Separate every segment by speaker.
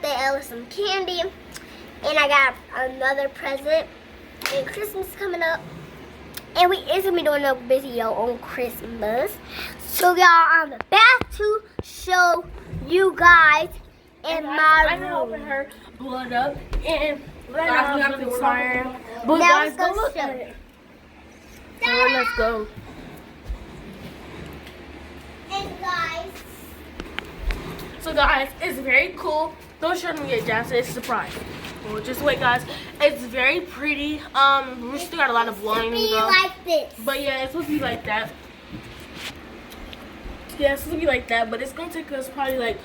Speaker 1: birthday Ella some candy. And I got another present. And Christmas is coming up. And we is gonna be doing a video on Christmas. So y'all, I'm about to show you guys in my room.
Speaker 2: I open her blood up and
Speaker 1: Now
Speaker 2: guys,
Speaker 1: let's
Speaker 2: go
Speaker 1: go
Speaker 2: look
Speaker 1: show
Speaker 2: at
Speaker 1: it.
Speaker 2: it. So let's go.
Speaker 1: And guys,
Speaker 2: So guys, it's very cool. Don't show them yet, Jackson. It's a surprise. Well, just wait, guys. It's very pretty. We still got a lot of blowing to
Speaker 1: be
Speaker 2: go.
Speaker 1: like this.
Speaker 2: But yeah, it's supposed to be like that. Yeah, it's supposed to be like that, but it's gonna take us probably like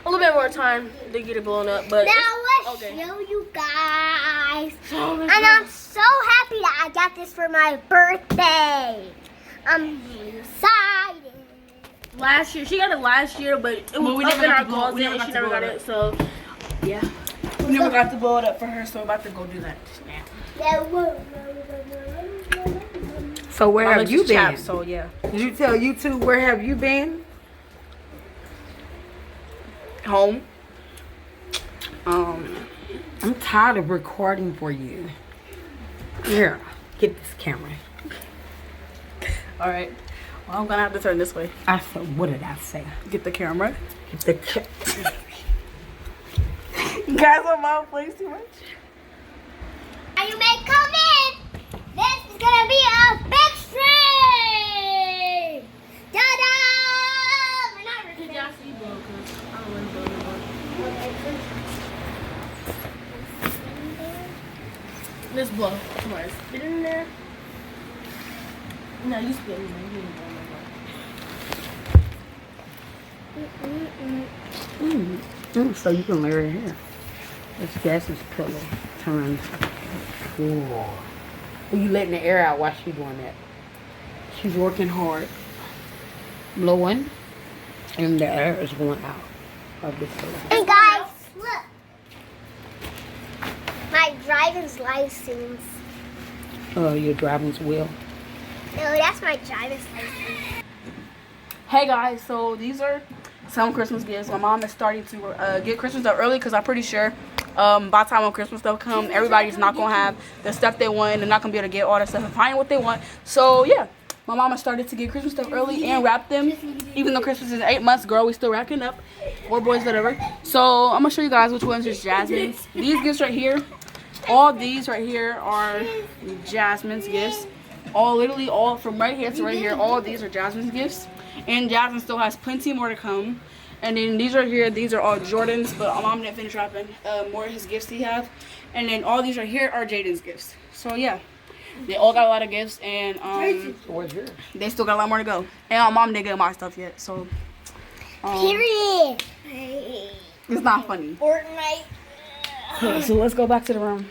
Speaker 2: a little bit more time to get it blown up. But
Speaker 1: Now
Speaker 2: it's,
Speaker 1: let's
Speaker 2: okay.
Speaker 1: show you guys.
Speaker 2: So,
Speaker 1: And I'm so happy that I got this for my birthday. I'm excited.
Speaker 2: Last year, she got it last year, but it was
Speaker 3: we
Speaker 2: up
Speaker 3: never
Speaker 2: in
Speaker 3: got
Speaker 2: our
Speaker 3: to blow-
Speaker 2: closet
Speaker 3: we never
Speaker 2: and
Speaker 3: got
Speaker 2: she
Speaker 3: to
Speaker 2: never
Speaker 3: blow
Speaker 2: got
Speaker 3: it
Speaker 2: it. So yeah.
Speaker 3: We never got to blow it up for her, so we're about to go do that now.
Speaker 1: Yeah, whoa.
Speaker 3: So where
Speaker 2: Mama
Speaker 3: have you
Speaker 2: just
Speaker 3: been?
Speaker 2: chapped, so yeah.
Speaker 3: Did you tell YouTube where have you been?
Speaker 2: Home.
Speaker 3: I'm tired of recording for you. Here, get this camera.
Speaker 2: All right. Well, I'm gonna have to turn this way.
Speaker 3: I said, what did I say?
Speaker 2: Get the camera.
Speaker 3: Get the camera.
Speaker 2: You guys on my place too much.
Speaker 1: Now you may come in. This is gonna be a big stream. Ta-da! We're not recording.
Speaker 2: Let's blow. Come on, spit it in there. No, you spit it in there. You didn't blow no more.
Speaker 3: So you can lay it here. It's Jasmine's pillow. Turned. Cool. You letting the air out while she's doing that. She's working hard. Blowing. And the air is going out of the pillow.
Speaker 1: Hey guys, look. My driver's license.
Speaker 3: Your driving's wheel.
Speaker 1: No, that's my driver's license.
Speaker 2: Hey guys, so these are some Christmas gifts. My mom is starting to get Christmas stuff early because I'm pretty sure by the time when Christmas stuff come, everybody's not gonna have the stuff they want. They're not gonna be able to get all that stuff and find what they want. So yeah, my mama started to get Christmas stuff early and wrap them. Even though Christmas is 8 months, girl, we still wrapping up. Or boys, whatever. So I'm gonna show you guys which ones is Jasmine's. These gifts right here, all these right here are Jasmine's gifts. Literally all from right here to right here, all of these are Jasmine's gifts. And Jasmine still has plenty more to come. And then these right here, these are all Jordan's, but mom didn't finish wrapping more of his gifts he have. And then all these right here are Jaden's gifts. So yeah, they all got a lot of gifts, and they still got a lot more to go. And mom didn't get my stuff yet, so
Speaker 1: Period.
Speaker 2: it's not funny.
Speaker 1: Fortnite.
Speaker 2: So let's go back to the room.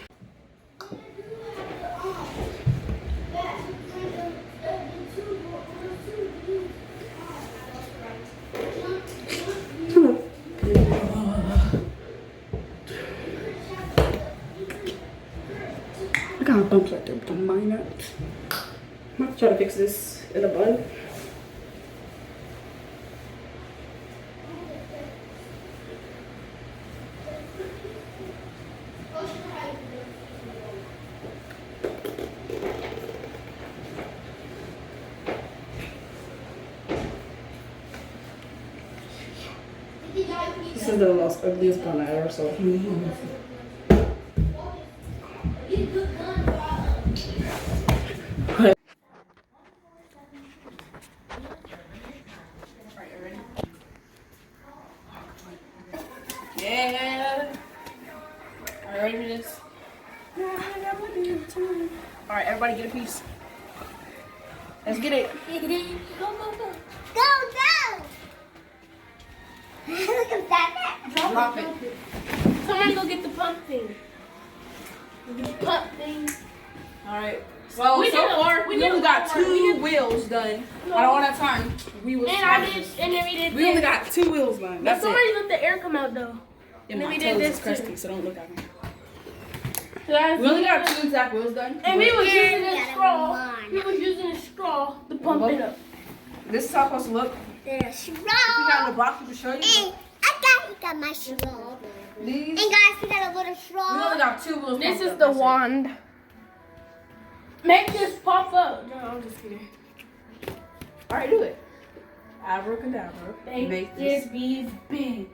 Speaker 2: I got bumps right there with the minor. I'm gonna try to fix this in a bun. This is the most ugliest bun I ever saw. Yeah. Are you ready for this? Alright, everybody get a piece. Let's get it.
Speaker 1: Go, go, go. Go, go. Look at that.
Speaker 2: Drop it. Somebody go get the pump thing. The pump thing. Alright. Well,
Speaker 3: We
Speaker 2: only got two wheels done. I don't want to time. We was
Speaker 3: And then we did
Speaker 2: We only got 2 wheels done.
Speaker 3: But
Speaker 2: That's
Speaker 3: somebody
Speaker 2: it.
Speaker 3: let the air come out though.
Speaker 2: And
Speaker 3: then
Speaker 2: my
Speaker 3: we did
Speaker 2: toes
Speaker 3: this
Speaker 2: is crusty,
Speaker 3: too.
Speaker 2: so don't look at me.
Speaker 3: So that's-
Speaker 2: We only got 2 exact wheels done.
Speaker 3: And we was using
Speaker 1: Yeah,
Speaker 3: a straw.
Speaker 1: one.
Speaker 3: We was using a straw to pump it up.
Speaker 2: This is how it's supposed to look.
Speaker 1: There's
Speaker 2: We got in
Speaker 1: straw.
Speaker 2: the box to show you.
Speaker 1: Hey, I got my straw.
Speaker 2: These.
Speaker 1: And guys, we got a little straw.
Speaker 2: We only got 2 wheels.
Speaker 4: This
Speaker 2: pumped
Speaker 4: is
Speaker 2: up,
Speaker 4: the
Speaker 2: that's it.
Speaker 4: wand. Make this pop up. No, I'm just kidding.
Speaker 2: Alright, do it. Abracadabra.
Speaker 4: Make this be big.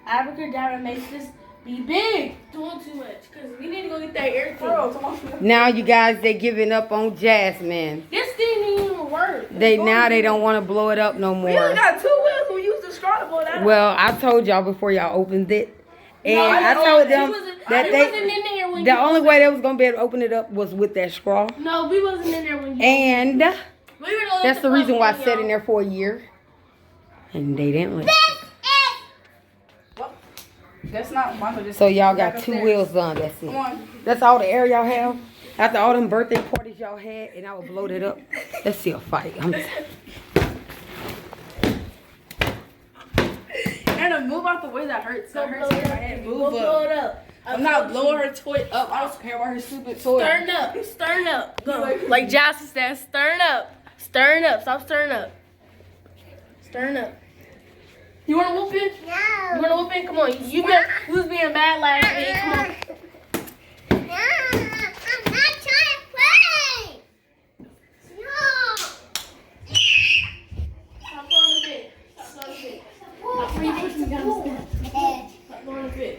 Speaker 4: Abracadabra makes this be big. Doing too much. Because we need to go get that air thing.
Speaker 2: Bro, come on.
Speaker 3: Now you guys, they giving up on Jasmine.
Speaker 4: This thing didn't even work.
Speaker 3: They don't want to blow it up no
Speaker 2: We only
Speaker 3: more.
Speaker 2: got 2 wheels. We used the straw to blow that up.
Speaker 3: Well, I told y'all before y'all opened it, and
Speaker 4: No,
Speaker 3: I told them
Speaker 4: he
Speaker 3: that
Speaker 4: wasn't in there when
Speaker 3: the
Speaker 4: you
Speaker 3: only way they was gonna be able to open it up was with that straw.
Speaker 4: No, we wasn't in there when you
Speaker 3: And
Speaker 4: we were gonna let
Speaker 3: that's the
Speaker 4: plug
Speaker 3: reason why I
Speaker 4: in,
Speaker 3: sat
Speaker 4: y'all.
Speaker 3: in there for a year. And they didn't let.
Speaker 2: That's not mine. Just
Speaker 3: So y'all
Speaker 2: back
Speaker 3: got 2
Speaker 2: upstairs.
Speaker 3: wheels done. That's
Speaker 2: Come
Speaker 3: it.
Speaker 2: on.
Speaker 3: That's all the air y'all have. After all them birthday parties y'all had, and I would blow that up. Let's see a fight.
Speaker 2: Anna, move out the way. That hurts. That hurts in my head.
Speaker 4: We'll
Speaker 2: Move
Speaker 4: blow
Speaker 2: up.
Speaker 4: it up.
Speaker 2: I'm not blowing her toy up. I don't care about her stupid toy.
Speaker 4: Stirring up. Stirring up. Go. Like Jocelyn said, stirring up. Stirring up. Stop stirring up. Stirring up. You want to whoop it?
Speaker 1: No.
Speaker 4: You want to whoop it? Come on. You was being bad last week. Come on.
Speaker 1: No, I'm not trying to play. No.
Speaker 4: Stop throwing the fit. Stop throwing the fit. Stop pushing me down the stairs. Stop throwing the fit.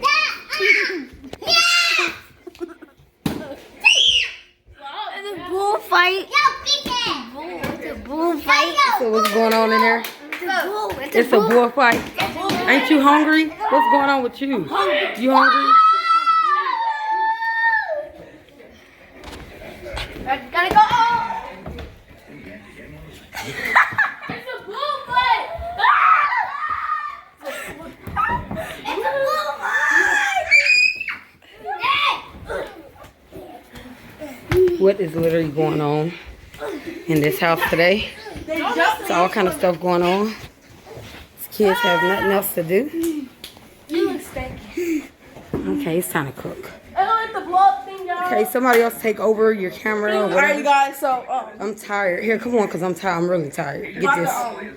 Speaker 1: It's a bullfight. Yo, it's a bullfight.
Speaker 3: So what's going on in there?
Speaker 1: It's a bull.
Speaker 3: It's a bullfight. Ain't you hungry? What's going on with you? You hungry?
Speaker 1: Gotta go.
Speaker 4: It's a bullfight.
Speaker 1: It's a bullfight.
Speaker 3: What is literally going on in this house today? It's all kind of stuff going on. These kids have nothing else to do.
Speaker 4: You look stanky.
Speaker 3: Okay, it's time to cook.
Speaker 4: I don't like the blow up thing, y'all.
Speaker 3: Okay, somebody else take over your camera or
Speaker 2: Alright,
Speaker 3: whatever.
Speaker 2: you guys. So,
Speaker 3: I'm tired. Here, come on, cause I'm tired. I'm really tired. Get
Speaker 2: about
Speaker 3: this.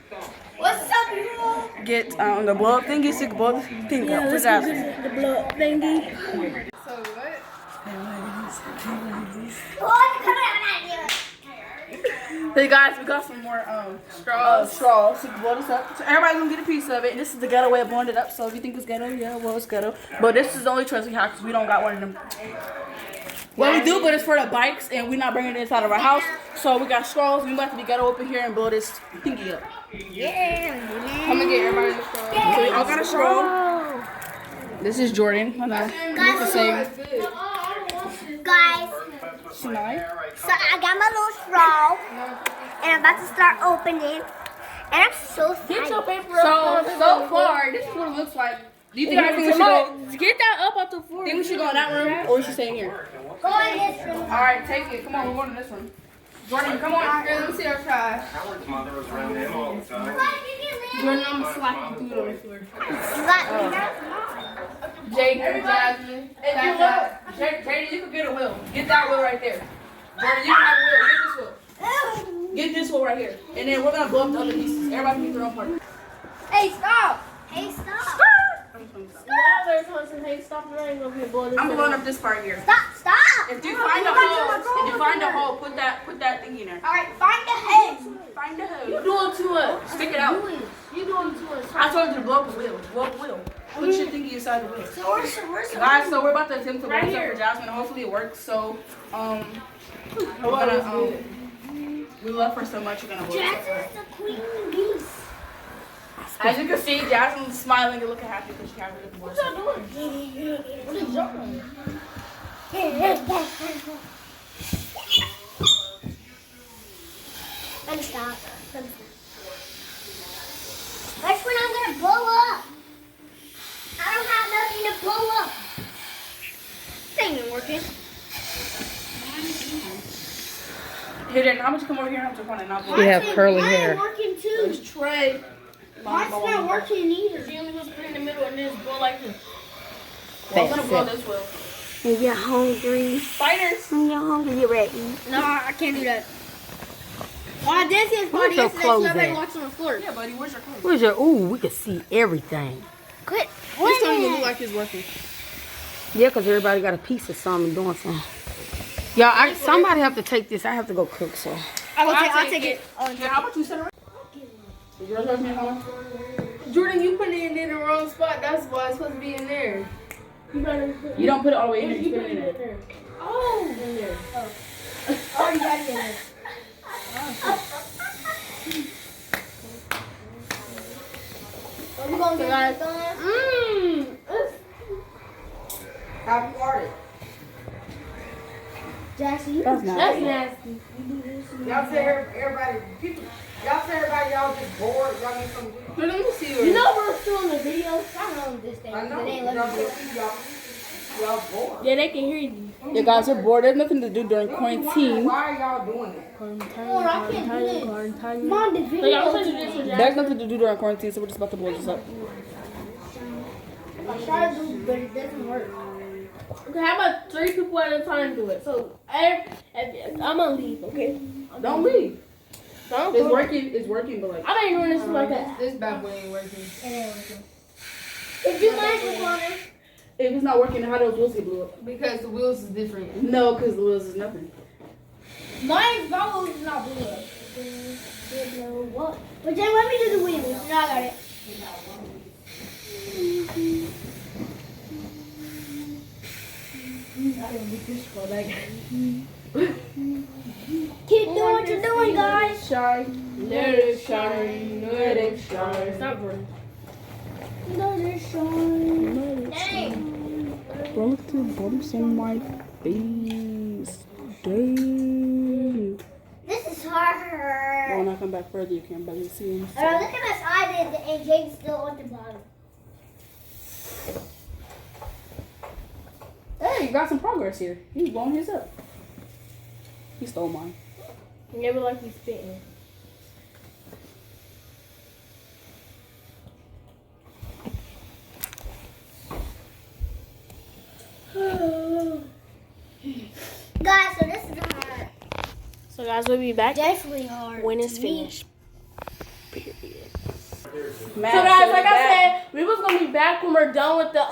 Speaker 1: What's up, people?
Speaker 2: get the blow up thingy. So you can blow the thing up. What's that?
Speaker 4: The blow up thingy.
Speaker 2: Hey guys, we got some more straws so you can blow this up. So everybody's gonna get a piece of it. This is the ghetto way of blowing it up. So if you think it's ghetto, yeah, well it's ghetto. But this is the only choice we have because we don't got one of them. Well, we do, but it's for the bikes, and we're not bringing it inside of our house. So we got straws. We might have to be ghetto up in here and blow this thingy up.
Speaker 1: Yeah.
Speaker 2: I'm gonna get everybody a straw. So we all got a straw. This is Jordan. I know. It's the same.
Speaker 1: Guys,
Speaker 2: Shania.
Speaker 1: so I got my little straw, and I'm about to start opening, and I'm so
Speaker 4: Get your
Speaker 1: excited.
Speaker 4: paper
Speaker 2: So
Speaker 4: up.
Speaker 2: far, this is what it looks like. Do you think we should go?
Speaker 4: Get that up off the floor.
Speaker 2: Think we should go in that room or we should stay in here?
Speaker 1: Go in this room.
Speaker 2: All right, take it. Come on, we're going to this room. Jordan, come on. Here, let me see our trash.
Speaker 5: Howard's mother was around him all the time.
Speaker 4: Jordan, I'm slapping through on the floor.
Speaker 2: Jaden, Jasmine, Jaden, you can get a wheel. Get that wheel right there. Jordan, you can have a wheel. Get this wheel. Get this wheel right here. And then we're going to blow up the other pieces. Everybody can get their own part.
Speaker 1: Hey, stop. Hey, stop.
Speaker 4: Now there's something. Hey, stop the rain over here, boy.
Speaker 2: I'm blowing up this part here.
Speaker 1: Stop, stop.
Speaker 2: If you find a hole, put that thing in there.
Speaker 1: All right, find the head.
Speaker 2: Find the
Speaker 4: You
Speaker 2: hole.
Speaker 4: doing too much.
Speaker 2: Stick it out.
Speaker 4: You doing too much.
Speaker 2: I told you to blow up the wheel. Blow up the wheel. Put your thingy inside the wheel.
Speaker 1: Where's
Speaker 2: Guys, so we're about to attempt to blow
Speaker 4: Right
Speaker 2: this up
Speaker 4: here.
Speaker 2: for Jasmine. Hopefully it works. So, we're gonna, we love her so much, we're gonna blow this up.
Speaker 1: Jasmine's the queen beast.
Speaker 2: As you can see, Jasmine's smiling and looking happy because she has a good voice.
Speaker 4: What is y'all doing?
Speaker 1: Let me stop. That's when I'm gonna blow up. I don't have nothing to blow up. This ain't working.
Speaker 2: Hey, then how much come over here and have to run and not blow
Speaker 3: You
Speaker 2: it?
Speaker 3: have curly
Speaker 1: Mine
Speaker 3: hair.
Speaker 1: ain't working too.
Speaker 4: This tray.
Speaker 1: Mine's not working either.
Speaker 4: She only was put in the middle and then go like this.
Speaker 2: Well, I'm gonna blow this wheel.
Speaker 1: When you're hungry.
Speaker 2: Spiders!
Speaker 1: When you're hungry, you're ready.
Speaker 4: No, I can't do that.
Speaker 1: Why this is
Speaker 3: Where's your clothes at?
Speaker 4: watching the floor.
Speaker 2: Yeah, buddy, where's your clothes?
Speaker 3: Where's your? Ooh, we can see everything.
Speaker 1: Quit.
Speaker 4: This don't even look like it's working.
Speaker 3: Yeah, because everybody got a piece of something doing something. Y'all, somebody have to take this. I have to go cook, so.
Speaker 4: I'll take it.
Speaker 2: Yeah, how about you set it right? The girls have me home.
Speaker 4: Jordan, you put it in the wrong spot. That's why it's supposed to be in there.
Speaker 2: You don't put it all the way in there. You put it in there.
Speaker 4: Oh, in there.
Speaker 1: Oh, you got it in there. Are we gonna get this on?
Speaker 3: How farted?
Speaker 1: Jassy,
Speaker 2: That's not
Speaker 4: That's nasty.
Speaker 3: Y'all say everybody, people, y'all say everybody, y'all just bored. Y'all need some.
Speaker 4: Let me see
Speaker 1: you know we're still in the video. I know this thing.
Speaker 3: I know.
Speaker 1: But they ain't
Speaker 3: Y'all
Speaker 1: letting me do it.
Speaker 3: see y'all bored.
Speaker 4: Yeah, they can hear you.
Speaker 2: Yeah, guys, we're bored. There's nothing to do during quarantine.
Speaker 3: Why are y'all doing that?
Speaker 1: Oh, I can't do this. Come on, the
Speaker 4: So
Speaker 1: video.
Speaker 4: y'all want to do this for Jack?
Speaker 2: There's nothing to do during quarantine, so we're just about to blow this up.
Speaker 1: I try to do, but it doesn't work.
Speaker 4: Okay, how about 3 people at a time do it? So I'm gonna leave, okay?
Speaker 2: Don't leave.
Speaker 4: Don't
Speaker 2: It's
Speaker 4: go.
Speaker 2: working, but like.
Speaker 4: I ain't doing this like that.
Speaker 3: This bad boy ain't working.
Speaker 1: It ain't working. If you like it, Connor.
Speaker 2: If it's not working, how does wheels get blew up?
Speaker 3: Because the wheels is different.
Speaker 2: No, because the wheels is nothing.
Speaker 1: My vowel is not blue. What? But then let me do the wheels. Now I got it. Keep doing what you're doing, guys.
Speaker 4: Shine, let it shine, let it shine. Stop running.
Speaker 1: Let it shine. Dang.
Speaker 2: Broken bumps on my face. Dang.
Speaker 1: This is hard.
Speaker 2: When I come back further, you can barely see him.
Speaker 1: Look at us. I did, and Jake's still on the bottom.
Speaker 2: Hey, you got some progress here. He's blowing his up. He stole mine.
Speaker 4: Never like you spitting.
Speaker 1: Guys, so this is hard.
Speaker 4: So guys, we'll be back
Speaker 1: Definitely hard.
Speaker 4: when it's
Speaker 1: to me.
Speaker 4: finished. Period. So
Speaker 2: Matt,
Speaker 4: guys, like I
Speaker 2: back.
Speaker 4: said, we was gonna be back when we're done with the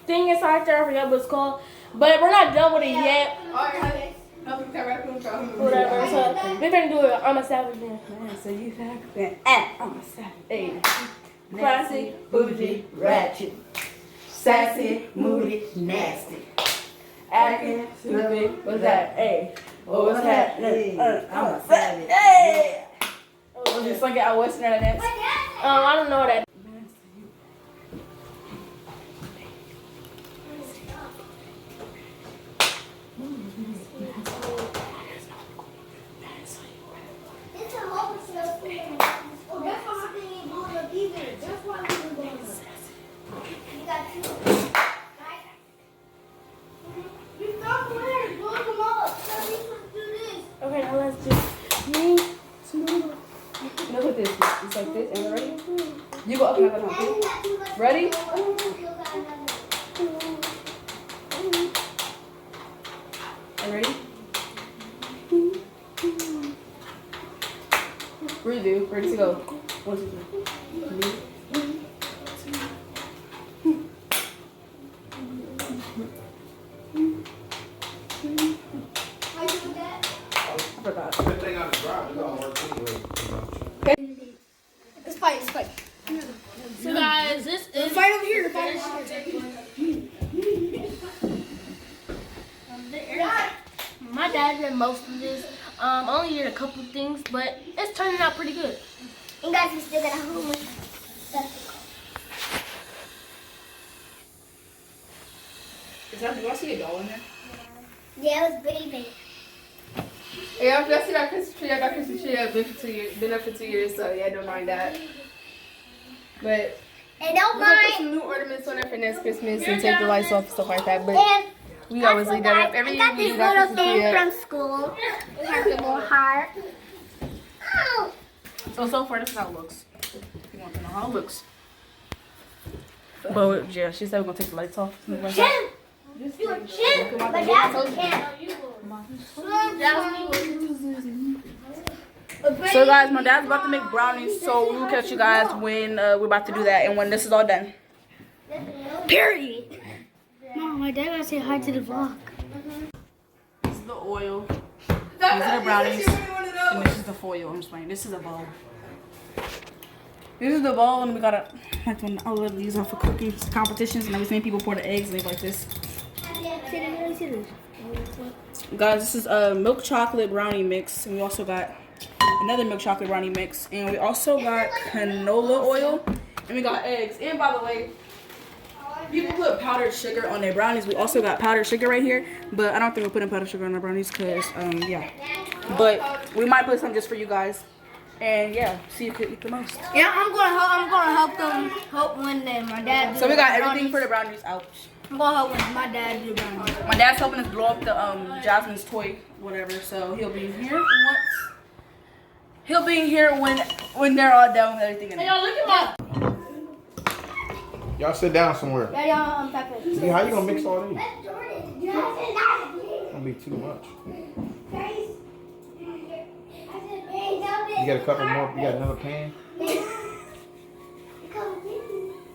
Speaker 4: thing inside there. I forgot what it's called, but we're not done with it yet. Whatever. So we're gonna do it. I'm a savage man.
Speaker 2: So you back then. I'm a savage. Classy, bougie, ratchet. Sassy, moody, nasty. Acting stupid. What's that? Hey. What's happening? I'm a savage. Hey. Was it like a Western dance?
Speaker 4: I don't know what that.
Speaker 1: It's a whole show. That's why I didn't blow it up either. That's why I didn't blow it up. You got 2. You stop playing. Blow them up. So we supposed to do this.
Speaker 4: Okay, now let's do.
Speaker 2: Look at this. It's like this. And ready? You go up and down. Okay? Ready? And ready? Redo. Ready to go. 1, 2, 3. I forgot.
Speaker 5: Good thing on the drive, it don't work anyway.
Speaker 1: Let's fight. Let's fight.
Speaker 4: So guys, this is.
Speaker 1: Fight over here. Fight
Speaker 4: My dad did most of this. Only did a couple things, but it's turning out pretty good.
Speaker 1: And guys, we still got a homework.
Speaker 2: Do I see a doll in there?
Speaker 1: Yeah, it was pretty big.
Speaker 3: Yeah, I see that Christmas tree. I got Christmas tree. I've been up for 2 years, so yeah, don't mind that. But
Speaker 1: And don't
Speaker 3: we're gonna put
Speaker 1: mind.
Speaker 3: some new ornaments on it for next Christmas and take the lights off and stuff like that. But
Speaker 1: And
Speaker 3: we always leave that up. Every
Speaker 1: I
Speaker 3: year
Speaker 1: got
Speaker 3: we
Speaker 1: this
Speaker 3: do that
Speaker 1: little
Speaker 3: Christmas tree
Speaker 1: thing
Speaker 3: up.
Speaker 1: from school. It has a little heart. Ow!
Speaker 2: So far, this is how it looks. If you want to know how it looks. But yeah, she said we're gonna take the lights off.
Speaker 1: Chin! You a chin! But that's a can.
Speaker 2: So guys, my dad's about to make brownies, so we will catch you guys when we're about to do that and when this is all done.
Speaker 1: Period. Mom, my dad gotta say hi to the vlog.
Speaker 2: This is the oil. These are the brownies. And this is the foil. I'm just playing. This is a bowl. This is the bowl, and we gotta have to all of these are for cooking competitions, and I've seen people pour the eggs and things like this. Guys, this is a milk chocolate brownie mix, and we also got another milk chocolate brownie mix, and we also got canola oil, and we got eggs. And by the way, people put powdered sugar on their brownies. We also got powdered sugar right here, but I don't think we're putting powdered sugar on our brownies because, yeah. But we might put some just for you guys, and yeah, see who can eat the most.
Speaker 1: Yeah, I'm gonna help them help when my dad.
Speaker 2: So we got everything for the brownies out.
Speaker 1: I'm gonna help when my dad do brownies.
Speaker 2: My dad's helping us blow up the Jasmine's toy, whatever. So he'll be here once. He'll be here when they're all done with everything.
Speaker 1: Hey, y'all, look at my.
Speaker 5: Y'all sit down somewhere.
Speaker 1: Yeah, y'all unpack it.
Speaker 5: See, how you gonna mix all these? It's gonna be too much. You got a couple more? You got another pan?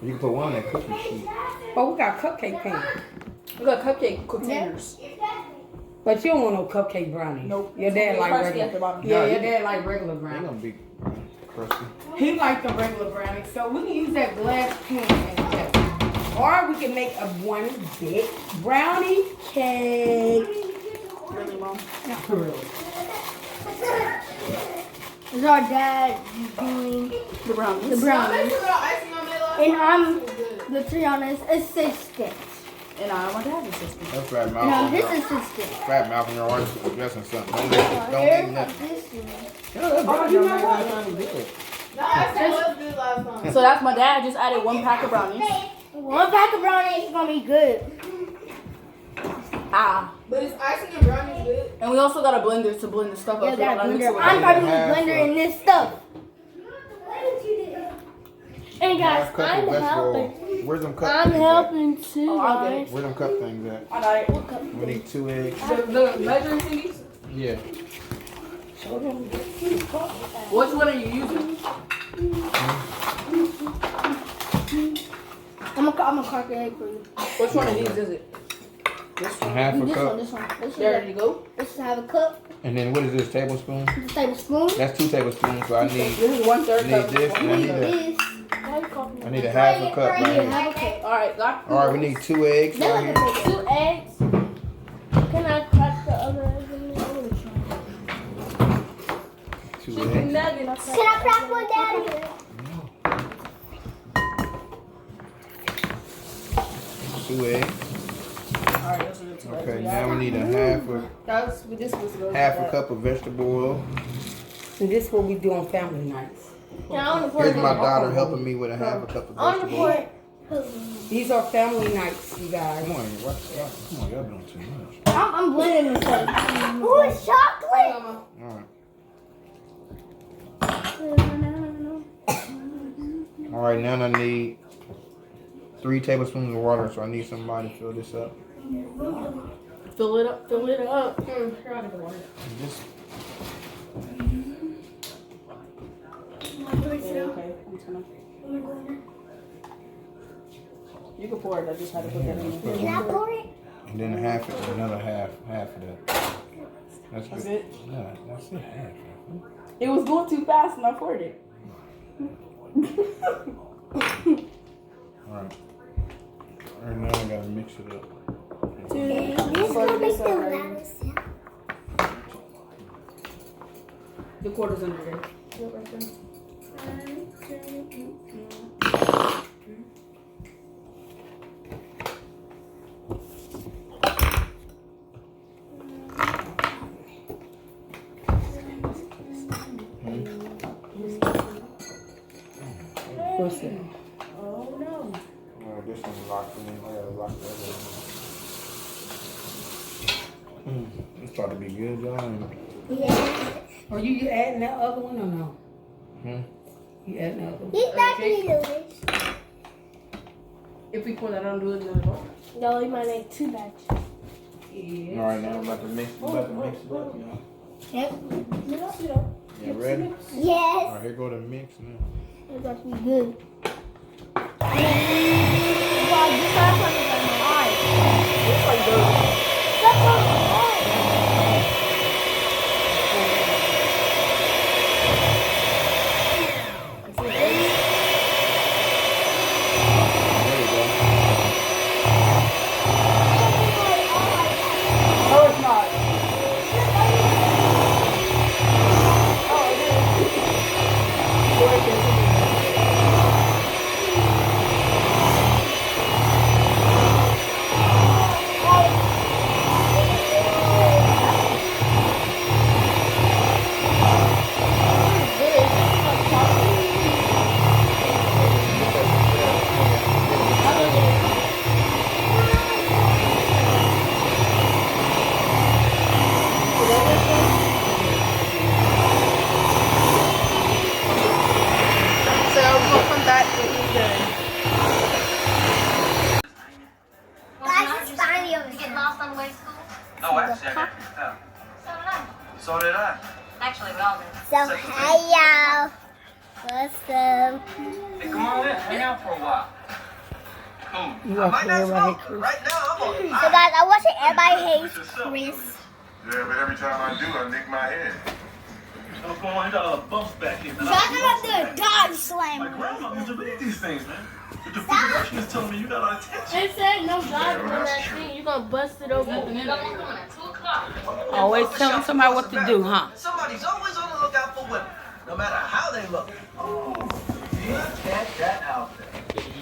Speaker 5: You can put one in that cookie sheet.
Speaker 3: Oh, we got cupcake pan.
Speaker 2: We got cupcake containers.
Speaker 3: But you don't want no cupcake brownie.
Speaker 2: Nope.
Speaker 3: Your dad like
Speaker 2: Crusty at the
Speaker 3: regular.
Speaker 2: bottom.
Speaker 3: Yeah,
Speaker 5: Nah,
Speaker 3: your
Speaker 5: you-
Speaker 3: dad like regular
Speaker 5: They're
Speaker 3: brownie.
Speaker 5: gonna be crusty.
Speaker 3: He like the regular brownie, so we can use that glass pan instead. Or we can make a one big brownie cake.
Speaker 2: Really, Mom?
Speaker 3: Not really.
Speaker 1: Is our dad doing
Speaker 2: The brownies.
Speaker 1: the brownies? And let's be honest, assistant.
Speaker 2: And I'm my dad's assistant.
Speaker 5: That's fat mouth.
Speaker 1: No,
Speaker 5: on
Speaker 1: his
Speaker 5: your-
Speaker 1: assistant.
Speaker 5: Fat mouth on your wife dressing something. Don't eat nothing. Yeah, that's
Speaker 3: Oh, you know
Speaker 5: brownie
Speaker 3: what?
Speaker 5: sounded good.
Speaker 2: So that's my dad. Just added 1 pack of brownies.
Speaker 1: One pack of brownies is gonna be good.
Speaker 2: Ah.
Speaker 4: But is icing and brownies good?
Speaker 2: And we also got a blender to blend the stuff
Speaker 1: Yeah,
Speaker 2: up.
Speaker 1: that
Speaker 2: so we don't mix it
Speaker 1: blender.
Speaker 2: with
Speaker 1: I'm
Speaker 2: it.
Speaker 1: probably
Speaker 5: Half
Speaker 1: blendering this stuff. Hey guys,
Speaker 5: Half cup
Speaker 1: I'm
Speaker 5: of vegetable.
Speaker 1: helping.
Speaker 5: Where's them cup
Speaker 1: I'm
Speaker 5: things
Speaker 1: helping too,
Speaker 2: Oh, I'll get
Speaker 1: guys.
Speaker 2: it.
Speaker 5: Where them cup things at?
Speaker 2: I got it.
Speaker 5: We need 2 eggs.
Speaker 2: The measuring thingies?
Speaker 5: Yeah.
Speaker 2: Which one are you using?
Speaker 1: I'm gonna crack the egg for you.
Speaker 2: Which one of these is it?
Speaker 5: A half a
Speaker 1: This
Speaker 5: cup.
Speaker 1: one, this one.
Speaker 2: There you go.
Speaker 1: This is have a cup.
Speaker 5: And then what is this, tablespoon?
Speaker 1: This tablespoon.
Speaker 5: That's 2 tablespoons, so I need
Speaker 2: This is 1/3
Speaker 5: need
Speaker 2: cup.
Speaker 5: this and
Speaker 1: This.
Speaker 5: I need a half a cup right
Speaker 1: Yeah,
Speaker 5: here.
Speaker 1: have a cup.
Speaker 2: Alright, got it.
Speaker 5: Alright, we need 2 eggs
Speaker 1: Then
Speaker 5: right
Speaker 1: I
Speaker 5: here.
Speaker 1: can take 2 eggs. Can I crack the other egg in there?
Speaker 5: 2
Speaker 2: Chicken
Speaker 5: eggs.
Speaker 2: nuggets.
Speaker 1: Can I crack one, Daddy?
Speaker 5: 2 eggs.
Speaker 2: Alright, those are the 2 eggs.
Speaker 5: Okay, now we need a half a cup of vegetable oil.
Speaker 3: And this is what we do on family nights.
Speaker 1: Can I want to pour
Speaker 5: Here's
Speaker 1: it
Speaker 5: my
Speaker 1: in?
Speaker 5: daughter helping me with a half a cup of
Speaker 1: I want to
Speaker 5: vegetable
Speaker 1: pour
Speaker 5: oil.
Speaker 1: it.
Speaker 3: These are family nights, you guys.
Speaker 5: Come on, come on, y'all doing too much.
Speaker 1: I'm blending this up. Ooh, it's chocolate.
Speaker 5: Alright. Alright, now I need 3 tablespoons of water, so I need somebody to fill this up.
Speaker 2: Fill it up, fill it up.
Speaker 5: Just
Speaker 2: Okay, I'm just gonna. You can pour it, I just had to put that in there.
Speaker 1: Can I pour it?
Speaker 5: and then another half of that. That's
Speaker 2: That's
Speaker 5: good.
Speaker 2: it?
Speaker 5: Yeah, that's it. Half.
Speaker 2: It was going too fast and I poured it.
Speaker 5: Alright. Alright, now I gotta mix it up.
Speaker 1: This will make the loudest sound.
Speaker 2: The quarter's under there.
Speaker 3: What's it?
Speaker 2: Oh no.
Speaker 5: Oh, this one's locked in. I gotta lock that in. It's about to be good, John.
Speaker 1: Yeah.
Speaker 3: Are you adding that other one or no?
Speaker 5: Hmm?
Speaker 3: You adding that other one?
Speaker 1: He's not going to do this.
Speaker 2: If we pour that on, do it another bowl.
Speaker 1: No, you might make 2 batches.
Speaker 2: Yeah.
Speaker 5: Alright, now I'm about to mix it up, y'all.
Speaker 1: Yep.
Speaker 5: You ready?
Speaker 1: Yes.
Speaker 5: Alright, here go the mix now.
Speaker 1: It's about to be good.
Speaker 5: There you go.
Speaker 2: No, it's not. So we'll come back when he's done.
Speaker 1: Guys, it's finally over.
Speaker 6: Get lost on the way to school?
Speaker 7: Oh, actually, I got kicked out.
Speaker 6: So did I.
Speaker 7: So did I.
Speaker 6: Actually, we all did.
Speaker 1: So, hey y'all. What's up?
Speaker 7: Hey, come on in. Hang out for a while. Cool.
Speaker 3: You
Speaker 7: I
Speaker 3: up
Speaker 7: might
Speaker 3: there,
Speaker 7: not
Speaker 3: right,
Speaker 7: smoke.
Speaker 3: Chris?
Speaker 7: Right now, I'm on
Speaker 1: So guys, I watched Everybody Hates Chris.
Speaker 8: Yeah, but every time I do, I nick my head.
Speaker 9: What's going on? You got all the bumps back here.
Speaker 1: So I got up there, dog slam.
Speaker 9: My grandma used to read these things, man. But the pediatrician is telling me you got a lot of tension.
Speaker 4: It said no dog
Speaker 8: Yeah,
Speaker 4: on
Speaker 8: that's
Speaker 4: that
Speaker 8: true.
Speaker 4: thing. You gonna bust it open.
Speaker 6: You got one coming at 2 o'clock.
Speaker 3: Always telling somebody what to do, huh?
Speaker 7: Somebody's always on the lookout for women, no matter how they look. Oh, check that out there.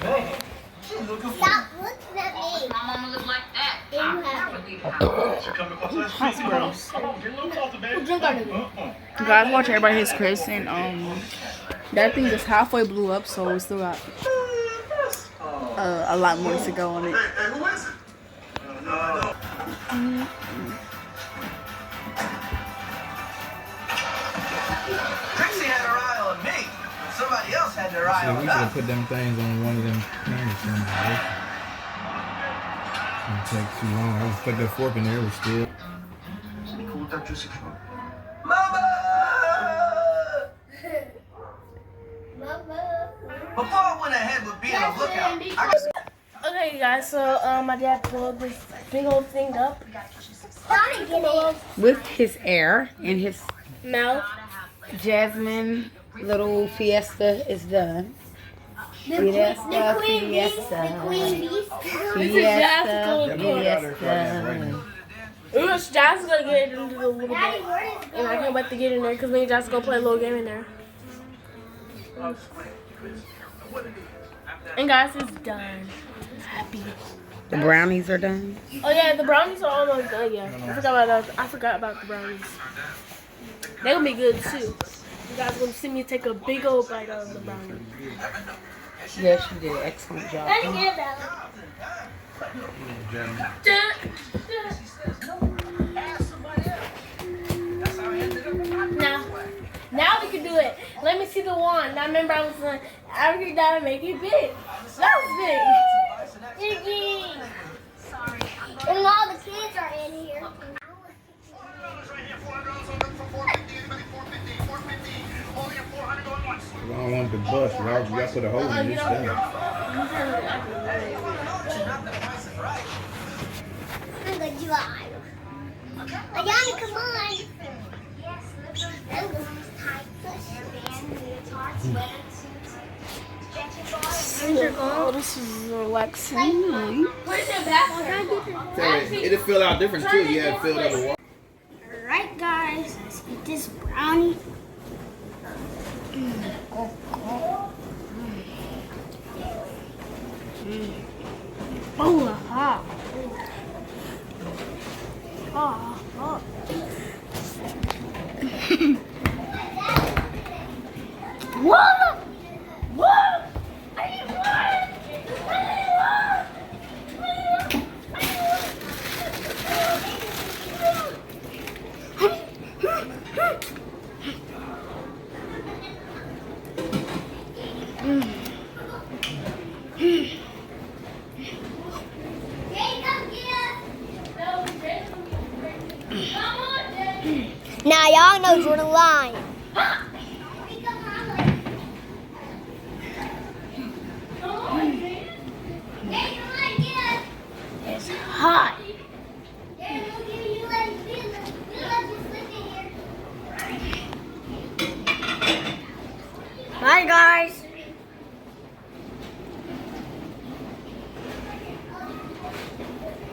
Speaker 7: Man, she's looking for
Speaker 1: Stop looking at me.
Speaker 6: My mama look like that.
Speaker 1: You
Speaker 6: I
Speaker 1: have
Speaker 6: never leave the house.
Speaker 9: She coming across that street, bro. Come on, get a little closer, baby.
Speaker 2: Guys, watch Everybody Hates Chris, and that thing just halfway blew up, so we still got a lot more to go on it.
Speaker 8: Hey, who is it?
Speaker 7: Trixie had her eye on me. Somebody else had their eye
Speaker 5: See,
Speaker 7: on
Speaker 5: we should have
Speaker 7: us.
Speaker 5: put them things on one of them pans or something. Right? It take too long. I just stuck that fork in there. It was still.
Speaker 7: Mama! Before I went ahead with being a lookout, I got
Speaker 4: Okay, guys. So my dad pulled this big old thing up.
Speaker 3: With his air and his
Speaker 4: Mouth.
Speaker 3: Jasmine little fiesta is done.
Speaker 1: The
Speaker 3: Fiesta,
Speaker 1: queen bee.
Speaker 3: fiesta.
Speaker 1: The queen bee.
Speaker 3: Fiesta,
Speaker 5: Right
Speaker 4: It was Josh gonna get into the little
Speaker 1: Daddy,
Speaker 4: bit.
Speaker 1: where is it
Speaker 4: And I can't wait to get in there because me and Josh gonna play a little game in there. And guys, it's done. Happy.
Speaker 3: The brownies are done.
Speaker 4: Oh yeah, the brownies are almost done. Yeah, I forgot about the brownies. They gonna be good too. You guys gonna see me take a big old bite out of the brownie.
Speaker 3: Yes, you did an excellent job.
Speaker 4: Now we can do it. Let me see the wand. Now remember I was like, I gotta make it big. That was big. Iggy.
Speaker 1: And all the kids are in here.
Speaker 5: I don't want the bus. Y'all put a hole in this thing.
Speaker 1: I'm gonna drive. Ayana, come on.
Speaker 2: Oh, this is relaxing.
Speaker 5: It'll fill out different too. You have filled out the water.
Speaker 1: Alright guys, let's eat this brownie. Oh, hot. Oh, hot. What? What? Now y'all know Jordan lying.